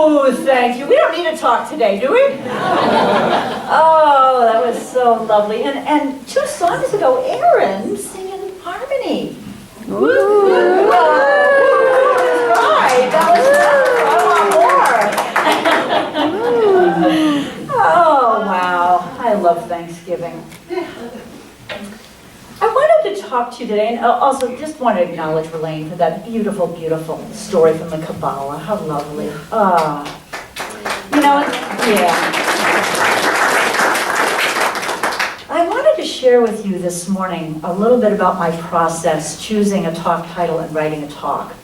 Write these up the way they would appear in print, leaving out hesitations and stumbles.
Oh, thank you. We don't need to talk today, do we? Oh, that was so lovely. And 2 songs ago, Aaron singing harmony. Woo! Right, that was I want more. Oh, wow. I love Thanksgiving. I wanted to talk to you today, and also just want to acknowledge Relaine for that beautiful, beautiful story from the Kabbalah. How lovely. You know, yeah. I wanted to share with you this morning a little bit about my process choosing a talk title and writing a talk,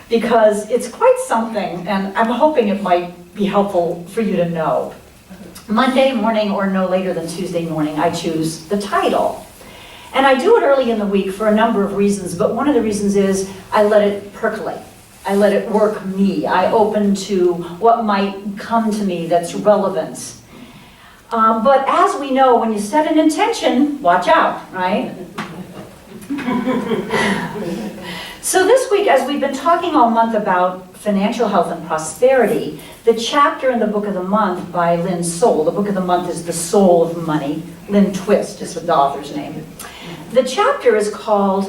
because it's quite something, and I'm hoping it might be helpful for you to know. Monday morning or no later than Tuesday morning, I choose the title. And I do it early in the week for a number of reasons, but one of the reasons is I let it percolate. I let it work me. I open to what might come to me that's relevant. But as we know, when you set an intention, watch out, right? So this week, as we've been talking all month about financial health and prosperity, the chapter in the Book of the Month by Lynn Soul, the Book of the Month is The Soul of Money. Lynn Twist is the author's name. The chapter is called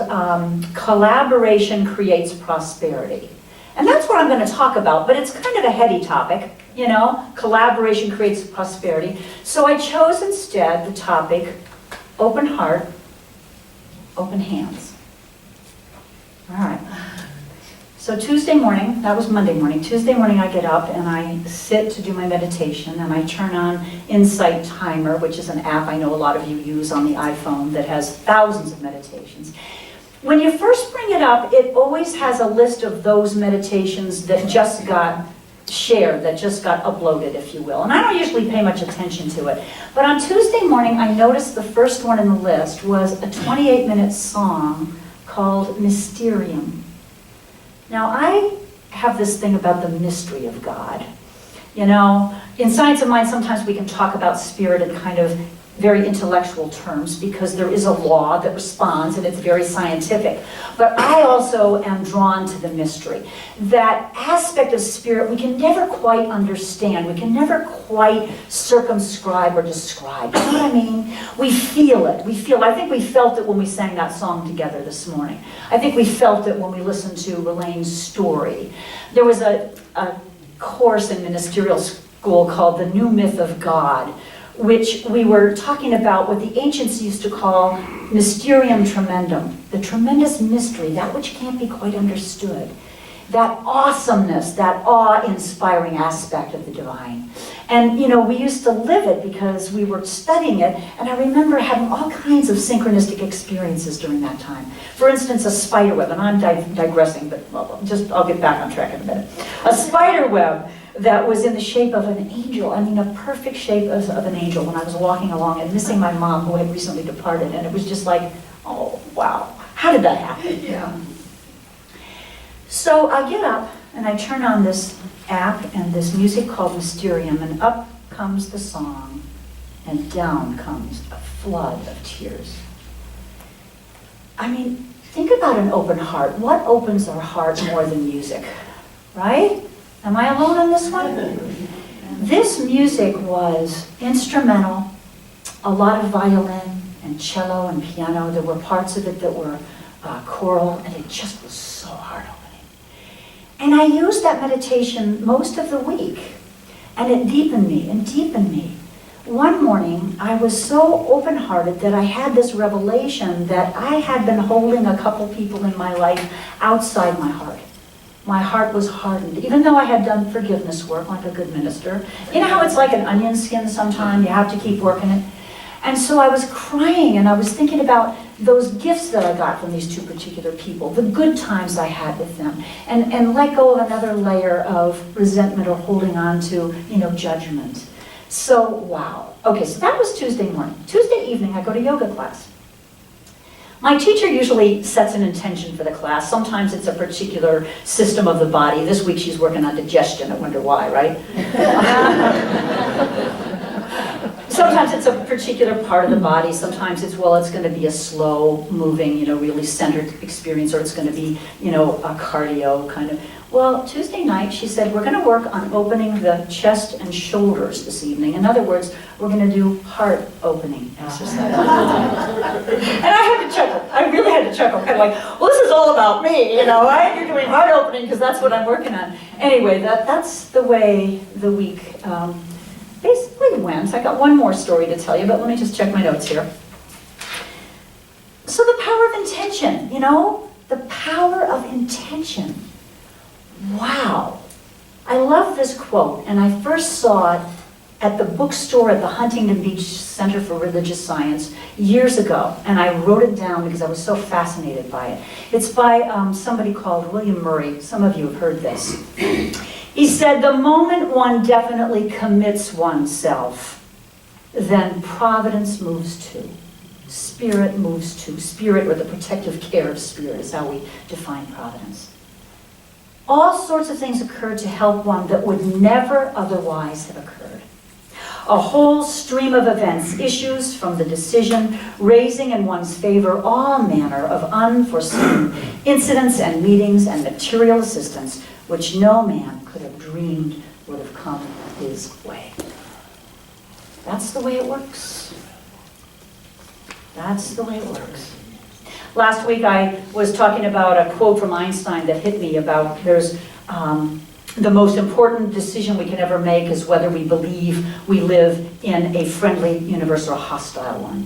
Collaboration Creates Prosperity. And that's what I'm going to talk about, but it's kind of a heady topic, you know, collaboration creates prosperity. So I chose instead the topic, open heart, open hands. All right. So Tuesday morning, that was Monday morning, Tuesday morning I get up and I sit to do my meditation and I turn on Insight Timer, which is an app I know a lot of you use on the iPhone that has thousands of meditations. When you first bring it up, it always has a list of those meditations that just got shared, that just got uploaded, if you will. And I don't usually pay much attention to it. But on Tuesday morning, I noticed the first one in the list was a 28-minute song called Mysterium. Now, I have this thing about the mystery of God. You know, in Science of Mind, sometimes we can talk about spirit in kind of very intellectual terms because there is a law that responds and it's very scientific. But I also am drawn to the mystery. That aspect of spirit we can never quite understand. We can never quite circumscribe or describe. You know what I mean? We feel it. I think we felt it when we sang that song together this morning. I think we felt it when we listened to Relaine's story. There was a course in ministerial school called The New Myth of God, which we were talking about what the ancients used to call mysterium tremendum, the tremendous mystery, that which can't be quite understood, that awesomeness, that awe-inspiring aspect of the divine. And you know, we used to live it because we were studying it, and I remember having all kinds of synchronistic experiences during that time. For instance, a spider web, and I'm digressing, but I'll get back on track in a minute. A spider web that was in the shape of an angel, I mean a perfect shape of an angel when I was walking along and missing my mom who had recently departed, and it was just like, oh wow, how did that happen? Yeah. So I get up and I turn on this app and this music called Mysterium, and up comes the song and down comes a flood of tears. I mean, think about an open heart. What opens our heart more than music, right? Am I alone on this one? This music was instrumental, a lot of violin and cello and piano. There were parts of it that were choral, and it just was so heart-opening. And I used that meditation most of the week, and it deepened me and deepened me. One morning, I was so open-hearted that I had this revelation that I had been holding a couple people in my life outside my heart. My heart was hardened, even though I had done forgiveness work like a good minister. You know how it's like an onion skin sometimes, you have to keep working it? And so I was crying and I was thinking about those gifts that I got from these 2 particular people, the good times I had with them, and let go of another layer of resentment or holding on to, you know, judgment. So, wow. Okay, so that was Tuesday morning. Tuesday evening, I go to yoga class. My teacher usually sets an intention for the class. Sometimes it's a particular system of the body. This week she's working on digestion. I wonder why, right? Sometimes it's a particular part of the body. Sometimes it's, well, it's going to be a slow moving, you know, really centered experience, or it's going to be, you know, a cardio kind of. Well, Tuesday night, she said, we're going to work on opening the chest and shoulders this evening. In other words, we're going to do heart opening exercise. And I had to chuckle. I really had to chuckle. Kind of like, well, this is all about me, you know. You're doing heart opening because that's what I'm working on. Anyway, that's the way the week basically went. I got one more story to tell you, but let me just check my notes here. So the power of intention, you know, the power of intention. Wow. I love this quote, and I first saw it at the bookstore at the Huntington Beach Center for Religious Science years ago, and I wrote it down because I was so fascinated by it. It's by somebody called William Murray. Some of you have heard this. He said, the moment one definitely commits oneself, then providence moves too. Spirit moves too. Spirit, or the protective care of spirit, is how we define providence. All sorts of things occurred to help one that would never otherwise have occurred. A whole stream of events, issues from the decision, raising in one's favor all manner of unforeseen incidents and meetings and material assistance, which no man could have dreamed would have come his way. That's the way it works. That's the way it works. Last week I was talking about a quote from Einstein that hit me about there's the most important decision we can ever make is whether we believe we live in a friendly universe or a hostile one.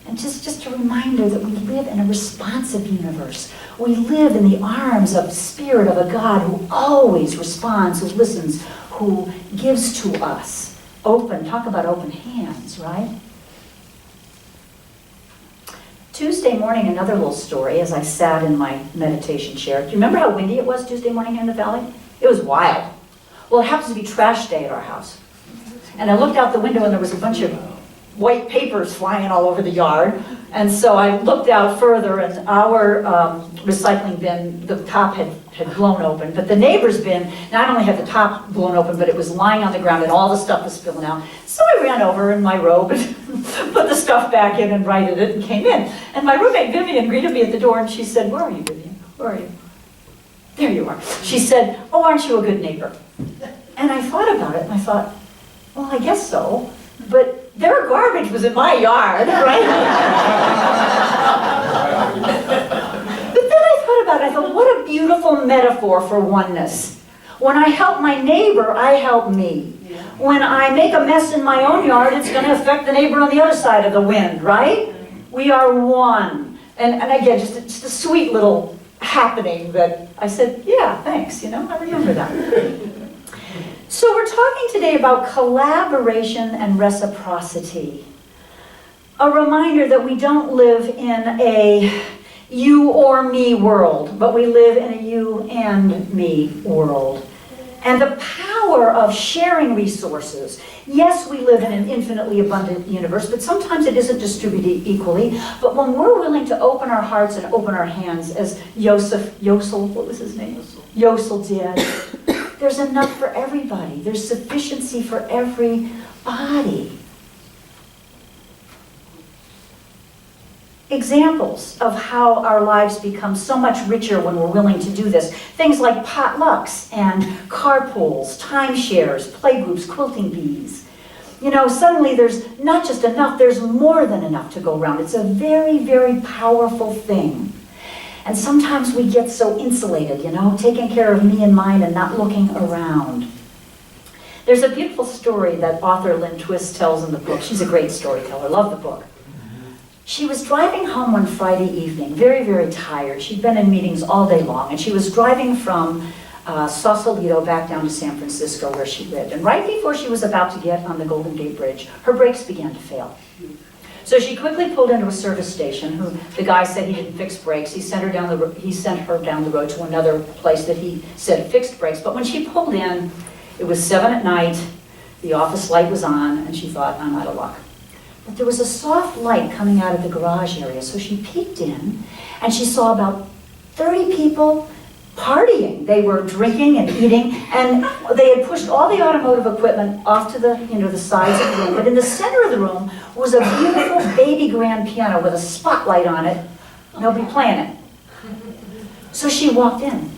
And just a reminder that we live in a responsive universe. We live in the arms of the Spirit of a God who always responds, who listens, who gives to us. Open, talk about open hands, right? Tuesday morning, another little story as I sat in my meditation chair. Do you remember how windy it was Tuesday morning here in the valley? It was wild. Well, it happens to be trash day at our house. And I looked out the window and there was a bunch of white papers flying all over the yard. And so I looked out further and our recycling bin, the top had blown open. But the neighbor's bin not only had the top blown open, but it was lying on the ground and all the stuff was spilling out. So I ran over in my robe and put the stuff back in and righted it and came in. And my roommate Vivian greeted me at the door and she said, where are you, Vivian? Where are you? There you are. She said, oh, aren't you a good neighbor? And I thought about it and I thought, well, I guess so. But their garbage was in my yard, right? But then I thought about it. I thought, what a beautiful metaphor for oneness. When I help my neighbor, I help me. When I make a mess in my own yard, it's going to affect the neighbor on the other side of the wind, right? We are one. And again, just a sweet little happening that I said, yeah, thanks, you know, I remember that. So we're talking today about collaboration and reciprocity. A reminder that we don't live in a you or me world, but we live in a you and me world. And the power of sharing resources. Yes, we live in an infinitely abundant universe, but sometimes it isn't distributed equally. But when we're willing to open our hearts and open our hands, as Yosel, what was his name? Yosel did, there's enough for everybody. There's sufficiency for everybody. Examples of how our lives become so much richer when we're willing to do this. Things like potlucks and carpools, timeshares, playgroups, quilting bees. You know, suddenly there's not just enough, there's more than enough to go around. It's a very, very powerful thing. And sometimes we get so insulated, you know, taking care of me and mine and not looking around. There's a beautiful story that author Lynn Twist tells in the book. She's a great storyteller. Love the book. She was driving home one Friday evening, very, very tired. She'd been in meetings all day long, and she was driving from Sausalito back down to San Francisco where she lived. And right before she was about to get on the Golden Gate Bridge, her brakes began to fail. So she quickly pulled into a service station. The guy said he didn't fix brakes. He sent her down the road to another place that he said fixed brakes. But when she pulled in, it was 7 at night. The office light was on, and she thought, I'm out of luck. But there was a soft light coming out of the garage area, so she peeked in, and she saw about 30 people partying. They were drinking and eating, and they had pushed all the automotive equipment off to the sides of the room. But in the center of the room was a beautiful baby grand piano with a spotlight on it. Nobody playing it. So she walked in,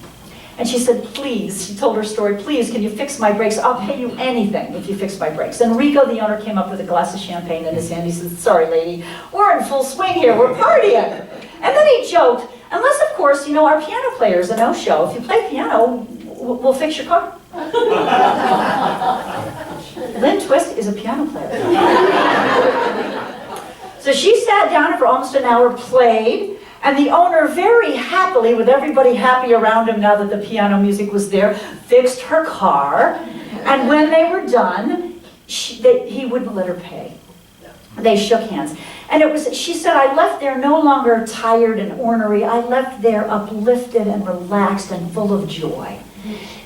And she said, please, she told her story, please, can you fix my brakes? I'll pay you anything if you fix my brakes. And Rico, the owner, came up with a glass of champagne in his hand. He said, sorry, lady, we're in full swing here, we're partying. And then he joked, unless, of course, our piano player is a no-show. If you play piano, we'll fix your car. Lynn Twist is a piano player. So she sat down and for almost an hour played, and the owner very happily, with everybody happy around him now that the piano music was there, fixed her car. And when they were done, he wouldn't let her pay. They shook hands. And she said, I left there no longer tired and ornery. I left there uplifted and relaxed and full of joy.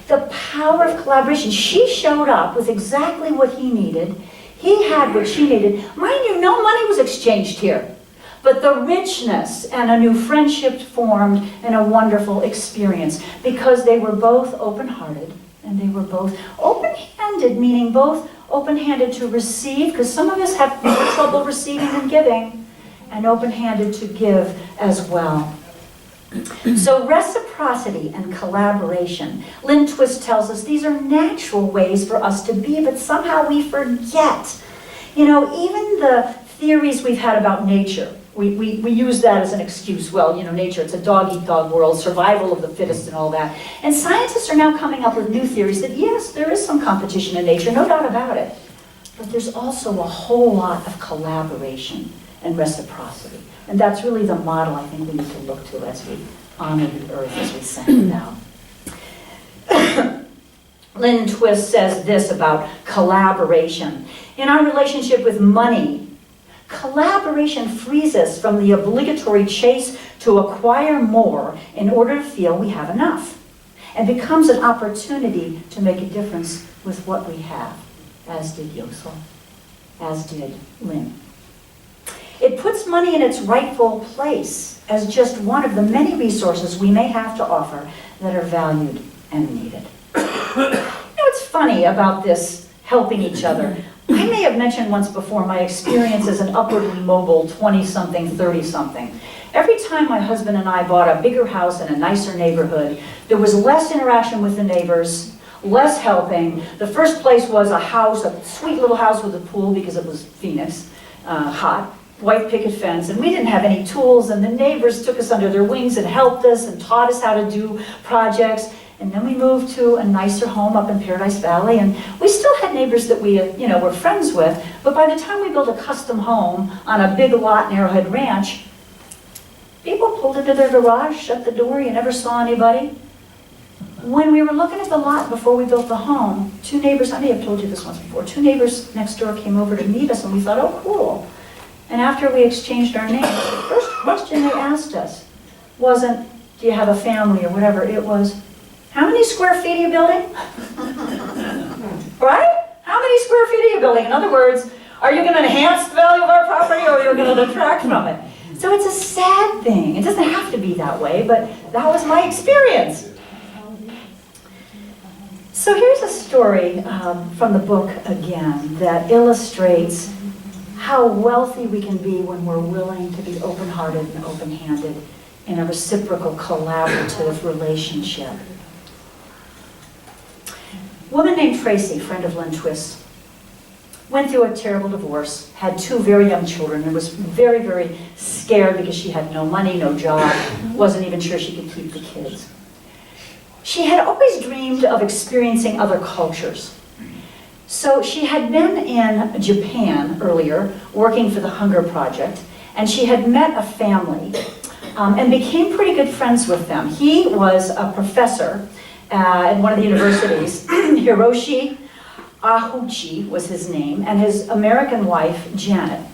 The power of collaboration. She showed up with exactly what he needed. He had what she needed. Mind you, no money was exchanged here. But the richness and a new friendship formed and a wonderful experience because they were both open-hearted and they were both open-handed, meaning both open-handed to receive, because some of us have more trouble receiving than giving, and open-handed to give as well. So reciprocity and collaboration. Lynn Twist tells us these are natural ways for us to be, but somehow we forget. Even the theories we've had about nature, we use that as an excuse. Well, nature, it's a dog-eat-dog world, survival of the fittest and all that. And scientists are now coming up with new theories that, yes, there is some competition in nature, no doubt about it. But there's also a whole lot of collaboration and reciprocity. And that's really the model I think we need to look to as we honor the earth, as we send it out. Lynn Twist says this about collaboration. In our relationship with money, collaboration frees us from the obligatory chase to acquire more in order to feel we have enough, and becomes an opportunity to make a difference with what we have, as did Yosel, as did Lynn. It puts money in its rightful place as just one of the many resources we may have to offer that are valued and needed. What's funny about this helping each other? I may have mentioned once before my experience as an upwardly mobile 20-something, 30-something. Every time my husband and I bought a bigger house in a nicer neighborhood, there was less interaction with the neighbors, less helping. The first place was a house, a sweet little house with a pool because it was Phoenix, hot, white picket fence, and we didn't have any tools, and the neighbors took us under their wings and helped us and taught us how to do projects. And then we moved to a nicer home up in Paradise Valley, and we still had neighbors that we were friends with, but by the time we built a custom home on a big lot in Arrowhead Ranch, people pulled into their garage, shut the door, you never saw anybody. When we were looking at the lot before we built the home, two neighbors, I may have told you this once before, two neighbors next door came over to meet us, and we thought, oh, cool. And after we exchanged our names, the first question they asked us wasn't, do you have a family or whatever, it was, how many square feet are you building? Right? How many square feet are you building? In other words, are you going to enhance the value of our property or are you going to detract from it? So it's a sad thing. It doesn't have to be that way, but that was my experience. So here's a story from the book again that illustrates how wealthy we can be when we're willing to be open-hearted and open-handed in a reciprocal, collaborative relationship. A woman named Tracy, friend of Lynn Twist, went through a terrible divorce, had two very young children, and was very, very scared because she had no money, no job, wasn't even sure she could keep the kids. She had always dreamed of experiencing other cultures. So she had been in Japan earlier, working for the Hunger Project, and she had met a family and became pretty good friends with them. He was a professor at one of the universities. Hiroshi Ahuchi was his name, and his American wife, Janet.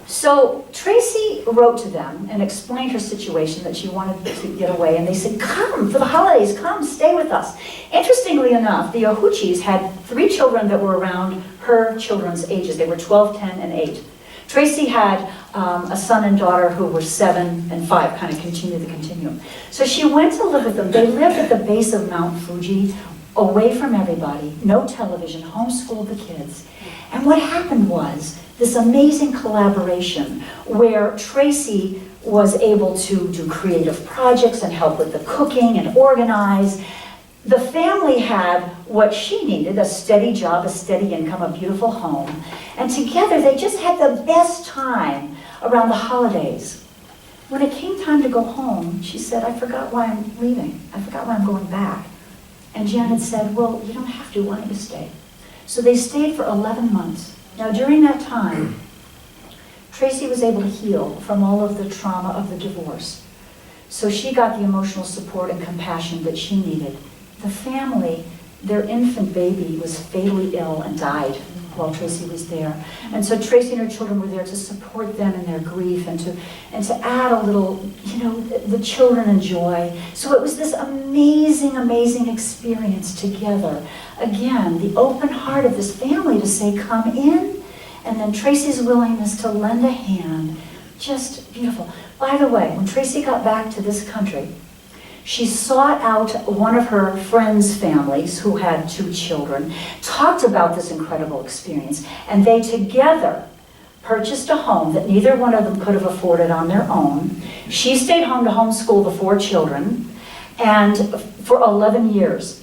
So Tracy wrote to them and explained her situation, that she wanted to get away, and they said, come, for the holidays, come, stay with us. Interestingly enough, the Ahuchis had 3 children that were around her children's ages. They were 12, 10, and 8. Tracy had a son and daughter who were 7 and 5, kind of continue the continuum. So she went to live with them. They lived at the base of Mount Fuji, away from everybody, no television, homeschooled the kids. And what happened was this amazing collaboration where Tracy was able to do creative projects and help with the cooking and organize. The family had what she needed, a steady job, a steady income, a beautiful home. And together they just had the best time around the holidays. When it came time to go home, she said, I forgot why I'm leaving. I forgot why I'm going back. And Janet said, well, you don't have to. Why don't you stay? So they stayed for 11 months. Now during that time, Tracy was able to heal from all of the trauma of the divorce. So she got the emotional support and compassion that she needed. The family, their infant baby was fatally ill and died while Tracy was there. And so Tracy and her children were there to support them in their grief and to add a little, the children enjoy. So it was this amazing, amazing experience together. Again, the open heart of this family to say, come in, and then Tracy's willingness to lend a hand. Just beautiful. By the way, when Tracy got back to this country, she sought out one of her friends' families who had 2 children, talked about this incredible experience, and they together purchased a home that neither one of them could have afforded on their own. She stayed home to homeschool the 4 children, and for 11 years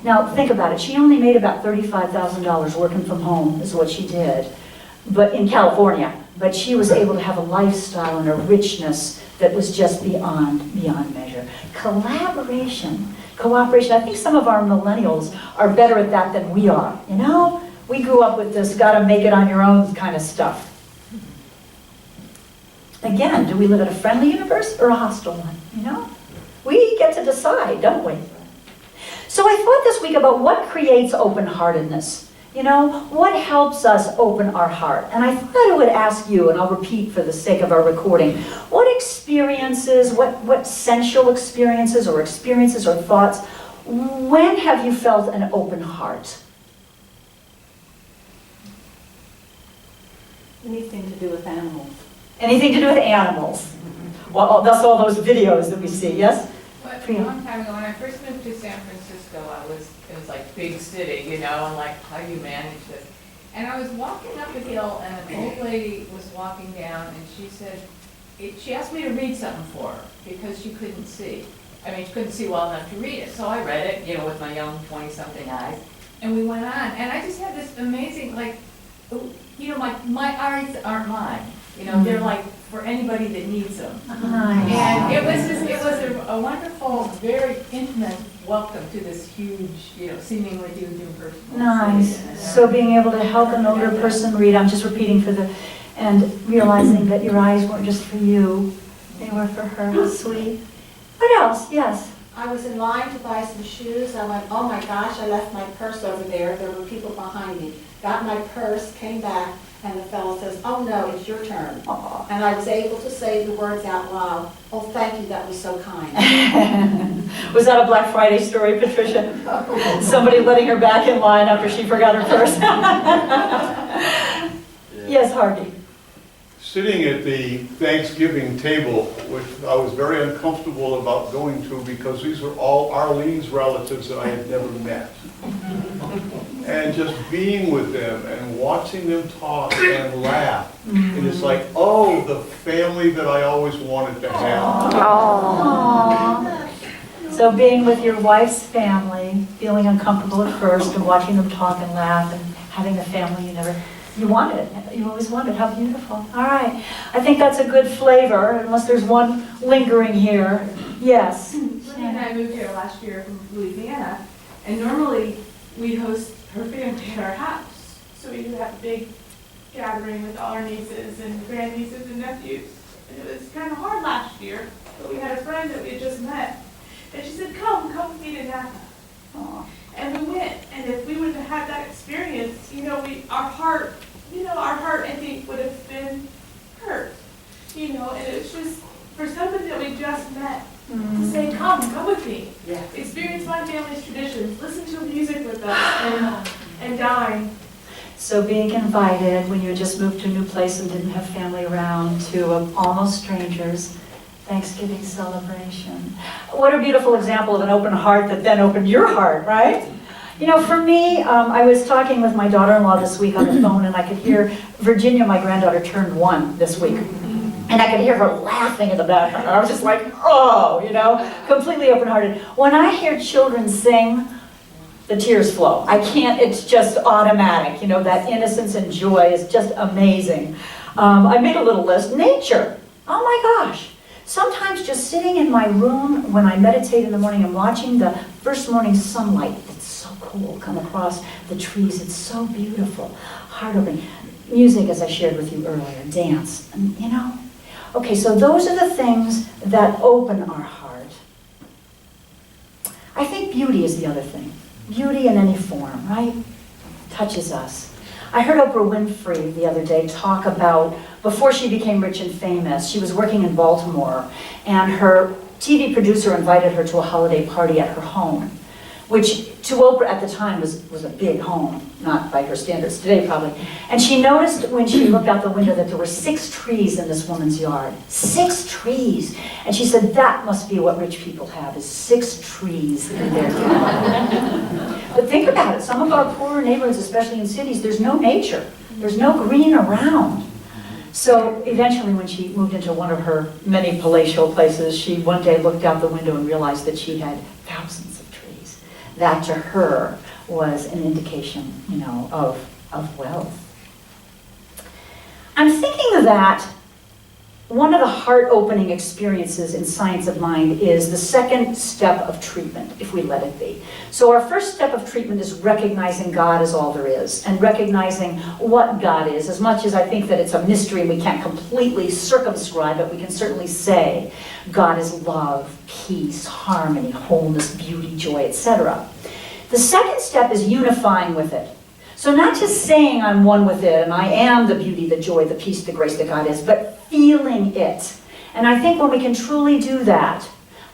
now think about it, she only made about $35,000 working from home is what she did, but in California. But she was able to have a lifestyle and a richness that was just beyond measure. Collaboration, cooperation. I think some of our millennials are better at that than we are, We grew up with this gotta make it on your own kind of stuff. Again, do we live in a friendly universe or a hostile one, We get to decide, don't we? So I thought this week about what creates open-heartedness. What helps us open our heart? And I thought I would ask you, and I'll repeat for the sake of our recording, what experiences, what sensual experiences or thoughts, when have you felt an open heart? Anything to do with animals. Anything to do with animals. Well, that's all those videos that we see, yes? But a long time ago, when I first moved to San Francisco, it was like big city, and like, how do you manage this? And I was walking up a hill, and an old lady was walking down, and she said, she asked me to read something for her, because she couldn't see. She couldn't see well enough to read it. So I read it, with my young 20-something eyes, and we went on. And I just had this amazing, my eyes aren't mine. They're like for anybody that needs them. Nice. And it was a wonderful, very intimate welcome to this huge, seemingly huge impersonal. Nice. So being able to help an older person read, I'm just repeating and realizing that your eyes weren't just for you, they were for her. How sweet. What else? Yes. I was in line to buy some shoes. I went, oh my gosh, I left my purse over there. There were people behind me. Got my purse, came back, and the fellow says, oh no, it's your turn. Aww. And I was able to say the words out loud, oh thank you, that was so kind. Was that a Black Friday story, Patricia? Somebody letting her back in line after she forgot her purse? Yes, Harvey. Sitting at the Thanksgiving table, which I was very uncomfortable about going to because these were all Arlene's relatives that I had never met. And just being with them and watching them talk and laugh. And it's like, oh, the family that I always wanted to have. Aww. So being with your wife's family, feeling uncomfortable at first and watching them talk and laugh and having a family you wanted. You always wanted. How beautiful. All right. I think that's a good flavor, unless there's one lingering here. Yes. Linda and I moved here last year from Louisiana, and normally we'd host her family at our house. So we would have a big gathering with all our nieces and grandnieces and nephews. And it was kind of hard last year, but we had a friend that we had just met, and she said, come with me to Napa. Aww. And we went, and if we would have had that experience, our heart, I think, would have been hurt. And it's just, for somebody that we just met, to say, come with me. Yeah. Experience my family's traditions, listen to music with us, and dine. So being invited when you had just moved to a new place and didn't have family around to almost strangers, Thanksgiving celebration. What a beautiful example of an open heart that then opened your heart, right? For me, I was talking with my daughter-in-law this week on the phone, and I could hear Virginia, my granddaughter, turned 1 this week. And I could hear her laughing in the background. I was just like, oh, you know, completely open-hearted. When I hear children sing, the tears flow. I can't, it's just automatic. You know, that innocence and joy is just amazing. I made a little list. Nature. Oh my gosh. Sometimes just sitting in my room when I meditate in the morning and watching the first morning sunlight, it's so cool, come across the trees. It's so beautiful. Heart-opening. Music, as I shared with you earlier, dance, and, you know. Okay, so those are the things that open our heart. I think beauty is the other thing. Beauty in any form, right? Touches us. I heard Oprah Winfrey the other day talk about, before she became rich and famous, she was working in Baltimore, and her TV producer invited her to a holiday party at her home, which to Oprah at the time was a big home, not by her standards today probably. And she noticed when she looked out the window that there were 6 trees in this woman's yard. 6 trees. And she said, that must be what rich people have, is 6 trees in their yard. But think about it, some of our poorer neighborhoods, especially in cities, there's no nature. There's no green around. So eventually when she moved into one of her many palatial places, she one day looked out the window and realized that she had thousands of trees. That to her was an indication, you know, of wealth. I'm thinking that one of the heart-opening experiences in Science of Mind is the second step of treatment, if we let it be. So our first step of treatment is recognizing God as all there is, and recognizing what God is, as much as I think that it's a mystery and we can't completely circumscribe it, we can certainly say God is love, peace, harmony, wholeness, beauty, joy, etc. The second step is unifying with it. So not just saying I'm one with it and I am the beauty, the joy, the peace, the grace that God is, but feeling it. And I think when we can truly do that,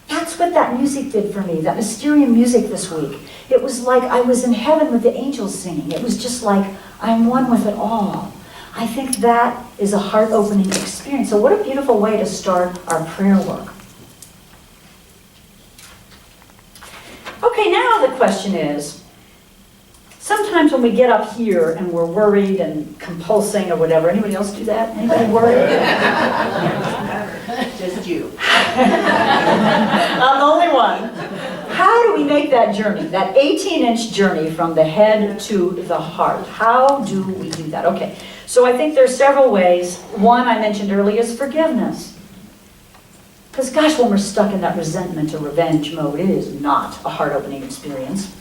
that's what that music did for me, that Mysterium music this week. It was like I was in heaven with the angels singing. It was just like I'm one with it all. I think that is a heart-opening experience. So what a beautiful way to start our prayer work. Okay, now the question is, sometimes when we get up here and we're worried and compulsing or whatever, anybody else do that? Anybody worried? Just you. I'm the only one. How do we make that journey, that 18-inch journey from the head to the heart? How do we do that? Okay, so I think there's several ways. One I mentioned earlier is forgiveness. Because gosh, when we're stuck in that resentment or revenge mode, it is not a heart-opening experience.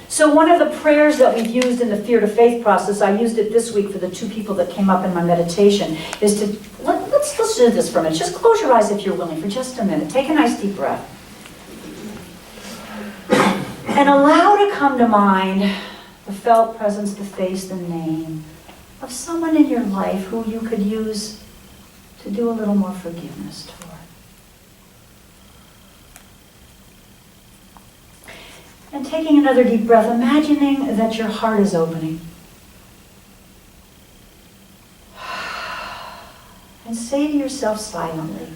So one of the prayers that we've used in the Fear to Faith process, I used it this week for the 2 people that came up in my meditation, is to, let's do this for a minute. Just close your eyes if you're willing for just a minute. Take a nice deep breath. And allow to come to mind the felt presence, the face, the name of someone in your life who you could use to do a little more forgiveness toward. And taking another deep breath, imagining that your heart is opening. And say to yourself silently,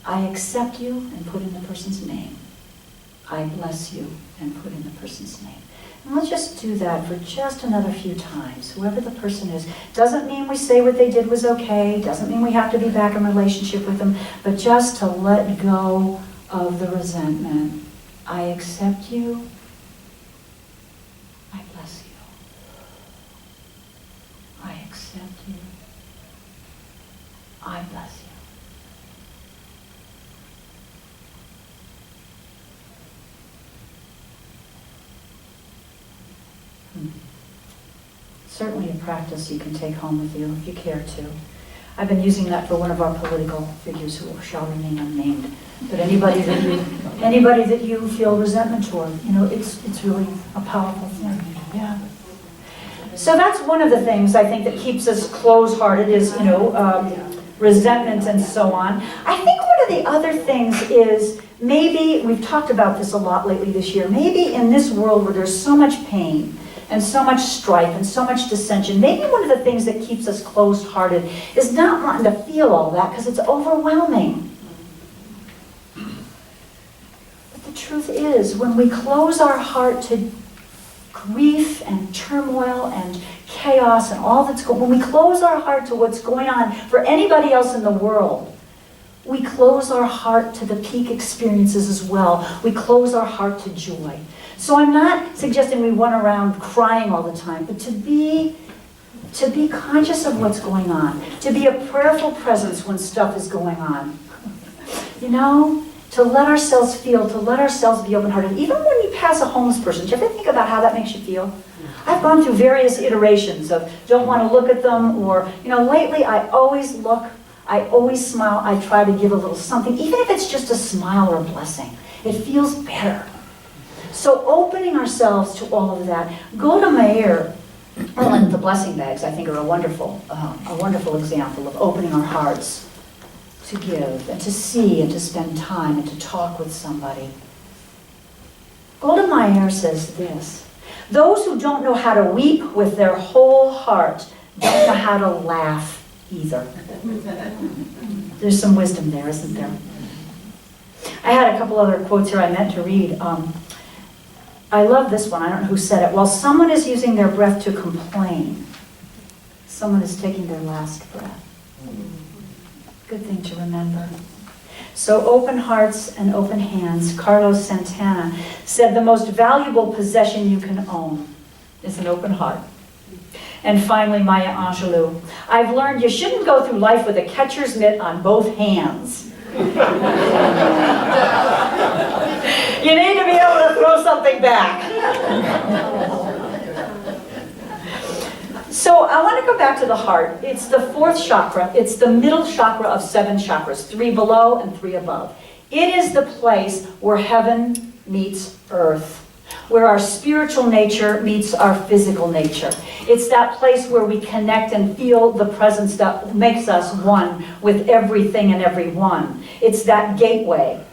I accept you, and put in the person's name. I bless you, and put in the person's name. And let's just do that for just another few times, whoever the person is. Doesn't mean we say what they did was okay, doesn't mean we have to be back in relationship with them, but just to let go of the resentment. I accept you. I bless you. I accept you. I bless you. Certainly a practice you can take home with you if you care to. I've been using that for one of our political figures who shall remain unnamed. But anybody that you feel resentment toward, you know, it's really a powerful thing. Yeah. So that's one of the things I think that keeps us closed-hearted is, you know, resentment and so on. I think one of the other things is maybe, we've talked about this a lot lately this year, maybe in this world where there's so much pain and so much strife and so much dissension, maybe one of the things that keeps us closed-hearted is not wanting to feel all that because it's overwhelming. But the truth is, when we close our heart to grief and turmoil and chaos and all that's going, when we close our heart to what's going on for anybody else in the world, we close our heart to the peak experiences as well. We close our heart to joy. So I'm not suggesting we run around crying all the time, but to be conscious of what's going on, to be a prayerful presence when stuff is going on. You know, to let ourselves feel, to let ourselves be open-hearted. Even when you pass a homeless person, do you ever think about how that makes you feel? I've gone through various iterations of don't want to look at them, or, you know, lately I always look, I always smile, I try to give a little something, even if it's just a smile or a blessing. It feels better. So opening ourselves to all of that. Go to Meir. Well, and the blessing bags, I think, are a wonderful example of opening our hearts to give and to see and to spend time and to talk with somebody. Golda Meir says this: those who don't know how to weep with their whole heart don't know how to laugh either. There's some wisdom there, isn't there? I had a couple other quotes here I meant to read. I love this one. I don't know who said it. While someone is using their breath to complain, someone is taking their last breath. Good thing to remember. So open hearts and open hands. Carlos Santana said the most valuable possession you can own is an open heart. And finally, Maya Angelou. I've learned you shouldn't go through life with a catcher's mitt on both hands. You need to be able to throw something back. So I want to go back to the heart. It's the fourth chakra. It's the middle chakra of 7 chakras, 3 below and 3 above. It is the place where heaven meets earth, where our spiritual nature meets our physical nature. It's that place where we connect and feel the presence that makes us one with everything and everyone. It's that gateway.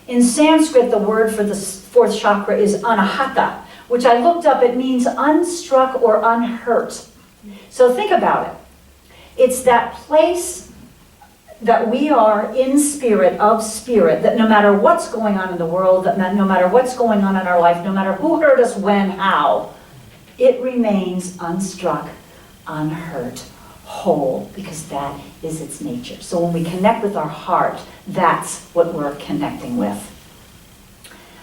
In Sanskrit, the word for the fourth chakra is anahata, which I looked up. It means unstruck or unhurt. So think about it. It's that place that we are in spirit, of spirit, that no matter what's going on in the world, that no matter what's going on in our life, no matter who hurt us, when, how, it remains unstruck, unhurt, whole, because that is its nature. So when we connect with our heart, that's what we're connecting with.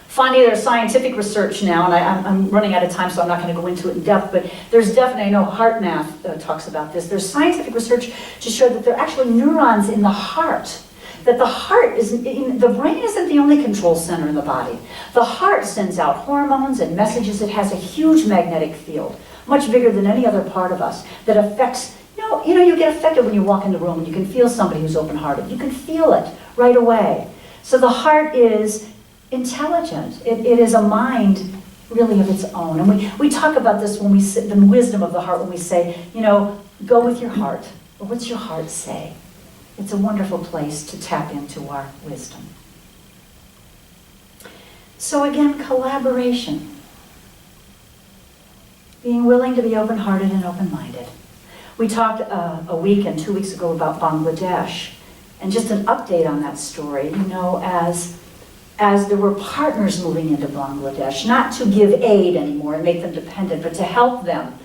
Finally, there's scientific research now, and I'm running out of time, so I'm not going to go into it in depth, but there's definitely, I know Heart Math talks about this, there's scientific research to show that there are actually neurons in the heart, that the heart isn't, the brain isn't the only control center in the body. The heart sends out hormones and messages. It has a huge magnetic field, much bigger than any other part of us, that affects, you get affected when you walk in the room and you can feel somebody who's open-hearted. You can feel it right away. So the heart is intelligent. It is a mind really of its own. And we talk about this when we sit, the wisdom of the heart, when we say, go with your heart. Well, what's your heart say? It's a wonderful place to tap into our wisdom. So again, collaboration. Being willing to be open-hearted and open-minded. We talked a week and 2 weeks ago about Bangladesh. And just an update on that story, as there were partners moving into Bangladesh, not to give aid anymore and make them dependent, but to help them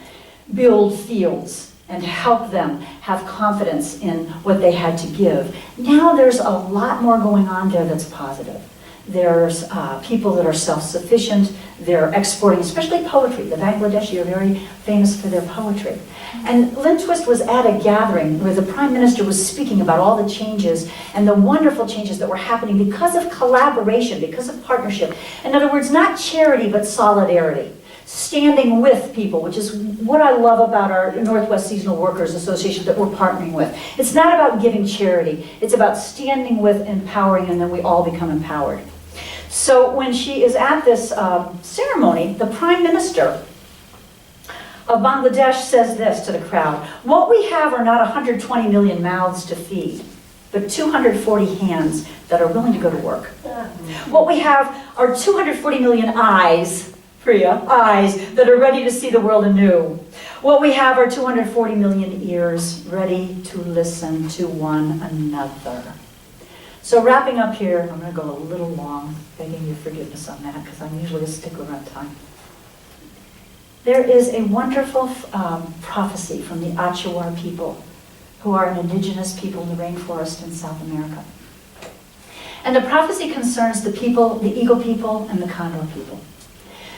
build fields and help them have confidence in what they had to give. Now there's a lot more going on there that's positive. There's people that are self-sufficient. They're exporting, especially poetry. The Bangladeshi are very famous for their poetry. And Lynn Twist was at a gathering where the Prime Minister was speaking about all the changes and the wonderful changes that were happening because of collaboration, because of partnership. In other words, not charity, but solidarity. Standing with people, which is what I love about our Northwest Seasonal Workers Association that we're partnering with. It's not about giving charity. It's about standing with, empowering, and then we all become empowered. So when she is at this ceremony, the Prime Minister of Bangladesh says this to the crowd: what we have are not 120 million mouths to feed, but 240 hands that are willing to go to work. What we have are 240 million eyes, Priya, eyes that are ready to see the world anew. What we have are 240 million ears ready to listen to one another. So wrapping up here, I'm going to go a little long, begging your forgiveness on that, because I'm usually a stickler on time. There is a wonderful prophecy from the Achuar people, who are an indigenous people in the rainforest in South America. And the prophecy concerns the people, the eagle people and the condor people.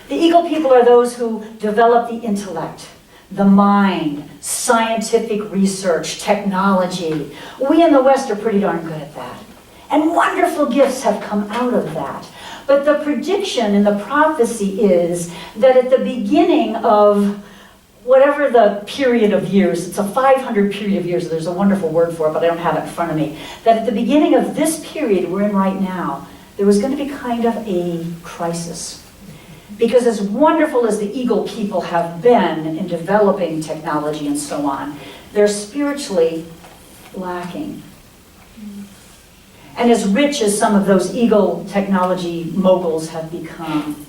The eagle people are those who develop the intellect, the mind, scientific research, technology. We in the West are pretty darn good at that. And wonderful gifts have come out of that. But the prediction in the prophecy is that at the beginning of whatever the period of years, it's a 500 period of years, there's a wonderful word for it, but I don't have it in front of me, that at the beginning of this period we're in right now, there was going to be kind of a crisis. Because as wonderful as the eagle people have been in developing technology and so on, they're spiritually lacking. And as rich as some of those eagle technology moguls have become,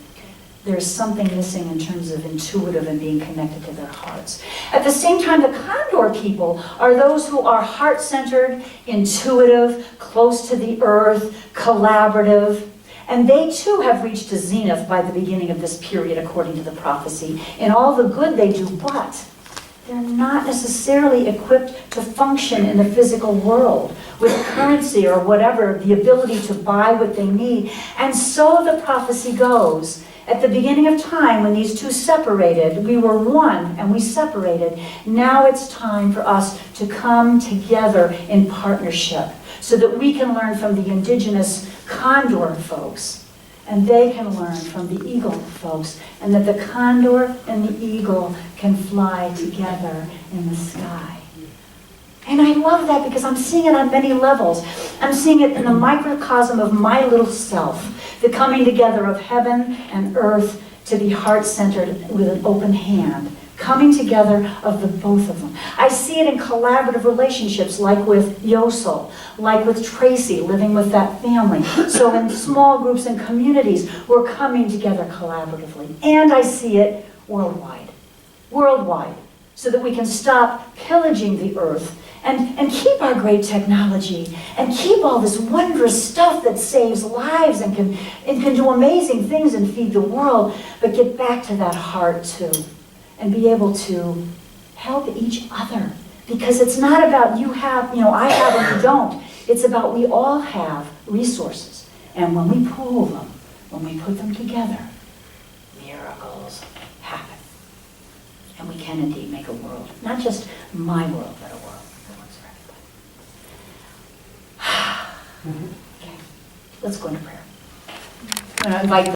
there's something missing in terms of intuitive and being connected to their hearts. At the same time, the condor people are those who are heart-centered, intuitive, close to the earth, collaborative, and they too have reached a zenith by the beginning of this period, according to the prophecy, in all the good they do, but they're not necessarily equipped to function in the physical world with currency or whatever, the ability to buy what they need. And so the prophecy goes. At the beginning of time, when these two separated, we were one and we separated. Now it's time for us to come together in partnership so that we can learn from the indigenous condor folks and they can learn from the eagle folks, and that the condor and the eagle can fly together in the sky. And I love that because I'm seeing it on many levels. I'm seeing it in the microcosm of my little self, the coming together of heaven and earth to be heart-centered with an open hand, coming together of the both of them. I see it in collaborative relationships like with Yosel, like with Tracy, living with that family. So in small groups and communities, we're coming together collaboratively. And I see it worldwide, so that we can stop pillaging the earth and keep our great technology and keep all this wondrous stuff that saves lives and can do amazing things and feed the world, but get back to that heart too and be able to help each other. Because it's not about I have and you don't. It's about we all have resources. And when we pool them, when we put them together, miracles happen. And we can indeed make a world, not just my world, but a world that works for everybody. Okay, let's go into prayer. I'm going to invite